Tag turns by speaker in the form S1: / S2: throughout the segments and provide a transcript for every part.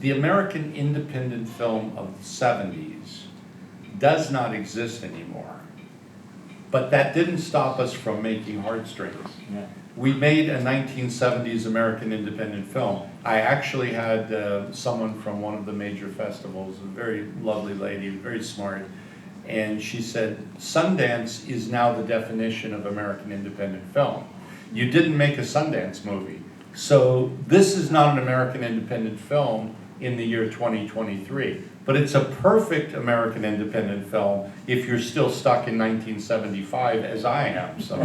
S1: the American independent film of the 70s does not exist anymore. But that didn't stop us from making Heartstrings.
S2: Yeah.
S1: We made a 1970s American independent film. I actually had someone from one of the major festivals, a very lovely lady, very smart, and she said, Sundance is now the definition of American independent film. You didn't make a Sundance movie. So this is not an American independent film in the year 2023, but it's a perfect American independent film if you're still stuck in 1975, as I am. So.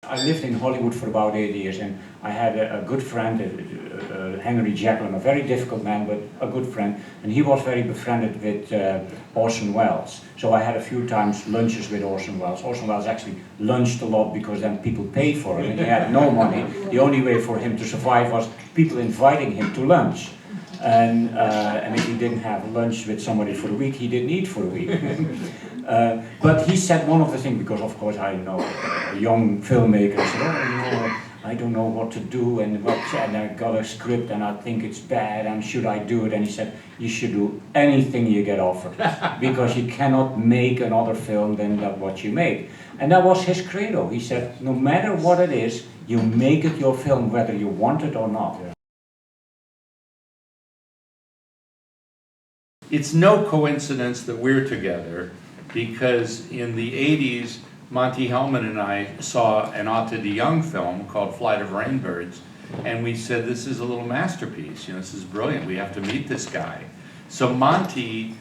S2: I lived in Hollywood for about 8 years, and I had a good friend, Henry Jackson, a very difficult man, but a good friend, and he was very befriended with Orson Welles. So I had a few times lunches with Orson Welles. Orson Welles actually lunched a lot because then people paid for it, and he had no money. The only way for him to survive was people inviting him to lunch. And if he didn't have lunch with somebody for a week, he didn't eat for a week. But he said one of the things, because of course I know a young filmmaker, said, oh, I don't know what to do, and I got a script and I think it's bad, and should I do it? And he said, you should do anything you get offered, because you cannot make another film than what you made. And that was his credo. He said, no matter what it is, you make it your film, whether you want it or not.
S1: It's no coincidence that we're together, because in the 80s, Monte Hellman and I saw an Atta de Jong film called Flight of Rainbirds, and we said, this is a little masterpiece, this is brilliant, we have to meet this guy. So Monte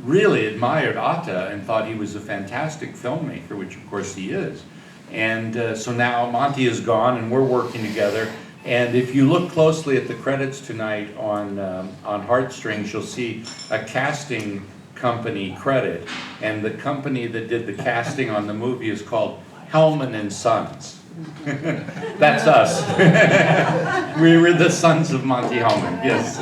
S1: really admired Atta and thought he was a fantastic filmmaker, which of course he is. And so now Monte is gone and we're working together. And if you look closely at the credits tonight on Heartstrings, you'll see a casting company credit. And the company that did the casting on the movie is called Hellman and Sons. That's us. We were the sons of Monte Hellman, yes.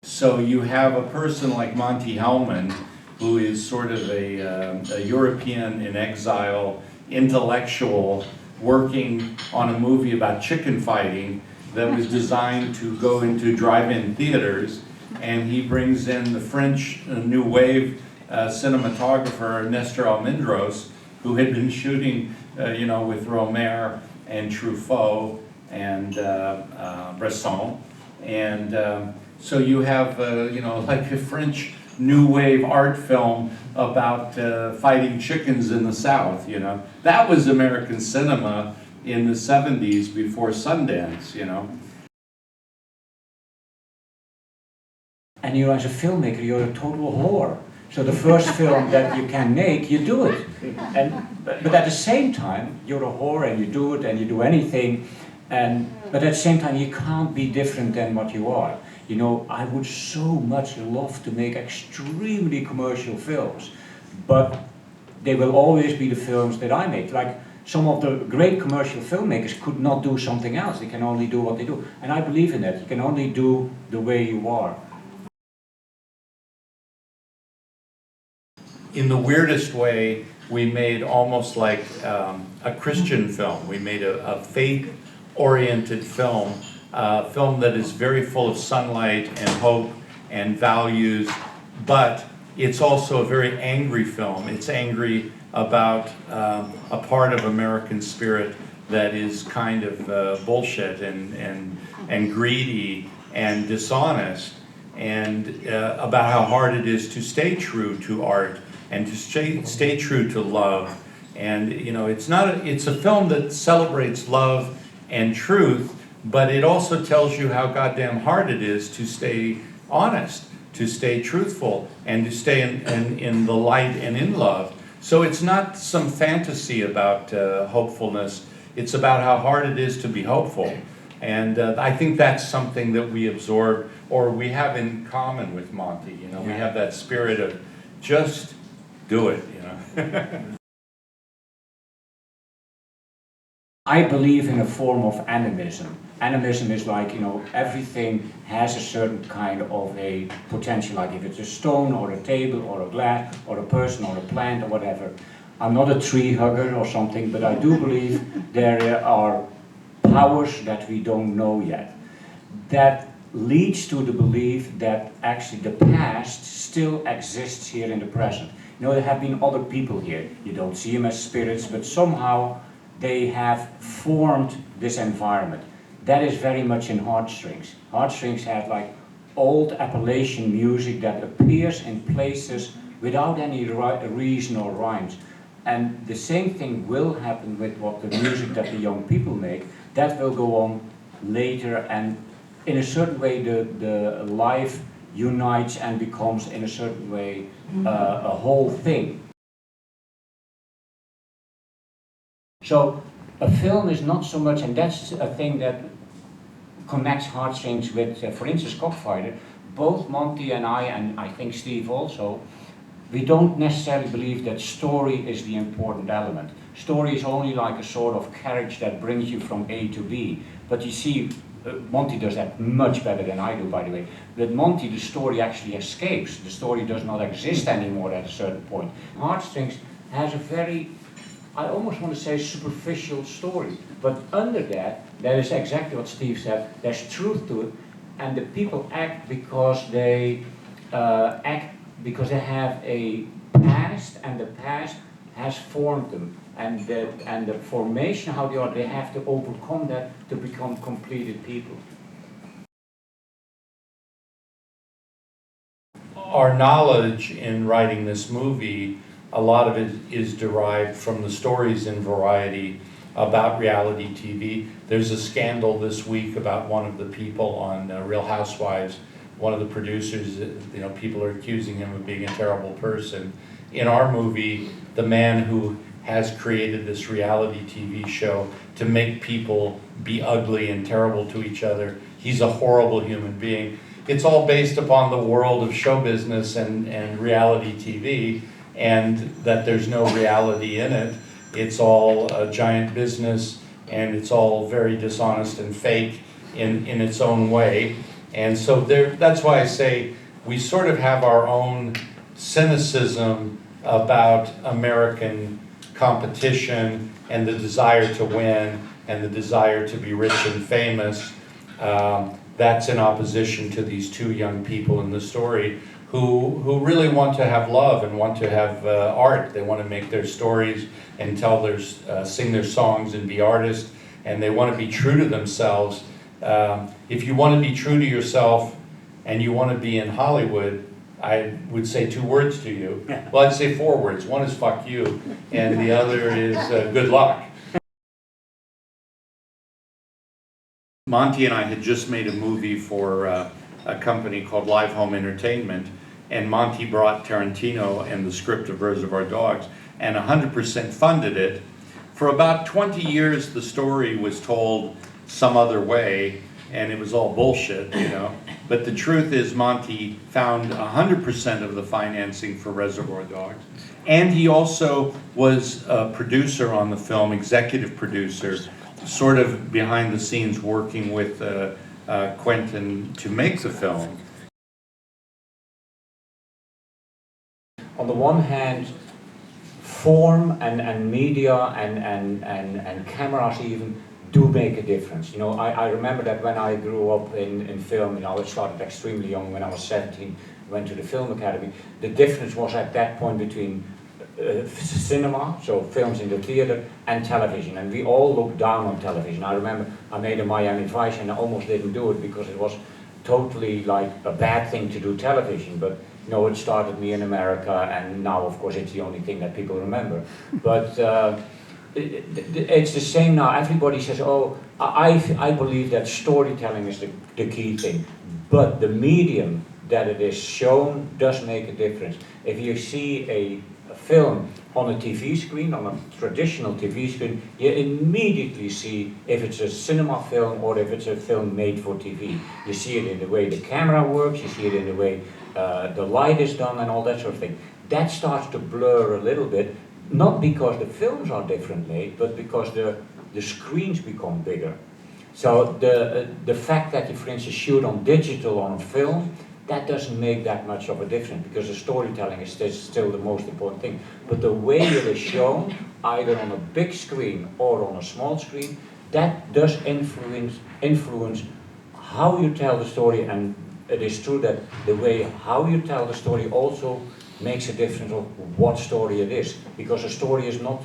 S1: So you have a person like Monte Hellman, who is sort of a European in exile, intellectual, working on a movie about chicken fighting that was designed to go into drive-in theaters, and he brings in the French New Wave cinematographer Nestor Almendros, who had been shooting, with Romer and Truffaut and Bresson, and so you have, like a French New Wave art film about fighting chickens in the South, That was American cinema in the 70s before Sundance,
S2: And as a filmmaker, you're a total whore. So the first film that you can make, you do it. But at the same time, you're a whore and you do it and you do anything. But at the same time, you can't be different than what you are. I would so much love to make extremely commercial films, but they will always be the films that I make. Like some of the great commercial filmmakers could not do something else. They can only do what they do. And I believe in that. You can only do the way you are.
S1: In the weirdest way, we made almost like a Christian film. We made a faith-oriented film. A film that is very full of sunlight and hope and values, but it's also a very angry film. It's angry about a part of American spirit that is kind of bullshit and greedy and dishonest, and about how hard it is to stay true to art and to stay true to love. And it's a film that celebrates love and truth, but it also tells you how goddamn hard it is to stay honest, to stay truthful, and to stay in the light and in love. So it's not some fantasy about hopefulness. It's about how hard it is to be hopeful. And I think that's something that we absorb, or we have in common with Monte. We have that spirit of just do it,
S2: I believe in a form of animism. Animism is like, everything has a certain kind of a potential, like if it's a stone or a table or a glass or a person or a plant or whatever. I'm not a tree hugger or something, but I do believe there are powers that we don't know yet. That leads to the belief that actually the past still exists here in the present. You know, there have been other people here. You don't see them as spirits, but somehow they have formed this environment. That is very much in Heartstrings. Heartstrings have like old Appalachian music that appears in places without any reason or rhymes. And the same thing will happen with what the music that the young people make. That will go on later, and in a certain way the life unites and becomes in a certain way a whole thing. So a film is not so much, and that's a thing that connects Heartstrings with, for instance, Cockfighter. Both Monty and I think Steve also, we don't necessarily believe that story is the important element. Story is only like a sort of carriage that brings you from A to B. But you see, Monty does that much better than I do, by the way. With Monty, the story actually escapes. The story does not exist anymore at a certain point. Heartstrings has a very, I almost want to say, superficial story. But under that, there is exactly what Steve said, there's truth to it, and the people act because they have a past, and the past has formed them. And the formation, how they have to overcome that to become completed people.
S1: Our knowledge in writing this movie, a lot of it is derived from the stories in Variety about reality TV. There's a scandal this week about one of the people on Real Housewives, one of the producers, you know, people are accusing him of being a terrible person. In our movie, the man who has created this reality TV show to make people be ugly and terrible to each other, he's a horrible human being. It's all based upon the world of show business and reality TV, and that there's no reality in it. It's all a giant business, and it's all very dishonest and fake in its own way. And so that's why I say we sort of have our own cynicism about American competition and the desire to win and the desire to be rich and famous. That's in opposition to these two young people in the story who really want to have love and want to have art. They want to make their stories and tell their, sing their songs and be artists, and they want to be true to themselves. If you want to be true to yourself and you want to be in Hollywood, I would say two words to you. Well, I'd say four words. One is fuck you, and the other is good luck. Monty and I had just made a movie for a company called Live Home Entertainment, and Monty brought Tarantino and the script of Reservoir Dogs and 100% funded it. For about 20 years, the story was told some other way, and it was all bullshit, you know. But the truth is Monty found 100% of the financing for Reservoir Dogs. And he also was a producer on the film, executive producer, sort of behind the scenes working with Quentin to make the film.
S2: On the one hand, form and media and cameras even do make a difference. You know, I remember that when I grew up in film, you know, I started extremely young. When I was 17, went to the film academy. The difference was at that point between cinema, so films in the theater, and television, and we all looked down on television. I remember I made a Miami Vice and I almost didn't do it because it was totally like a bad thing to do television, but you know, it started me in America, and now of course it's the only thing that people remember. But it's the same now. Everybody says, oh, I believe that storytelling is the key thing, but the medium that it is shown does make a difference. If you see a film on a TV screen, on a traditional TV screen, you immediately see if it's a cinema film or if it's a film made for TV. You see it in the way the camera works, you see it in the way the light is done and all that sort of thing. That starts to blur a little bit, not because the films are different made, but because the screens become bigger. So the fact that you, for instance, shoot on digital on a film, that doesn't make that much of a difference, because the storytelling is still the most important thing. But the way it is shown, either on a big screen or on a small screen, that does influence how you tell the story. And it is true that the way how you tell the story also makes a difference of what story it is, because a story is not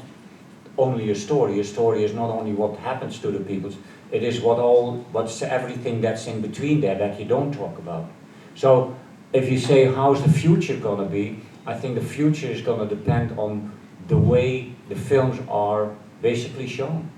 S2: only a story is not only what happens to the people, it is what's everything that's in between there that you don't talk about. So if you say how's the future gonna be, I think the future is gonna depend on the way the films are basically shown.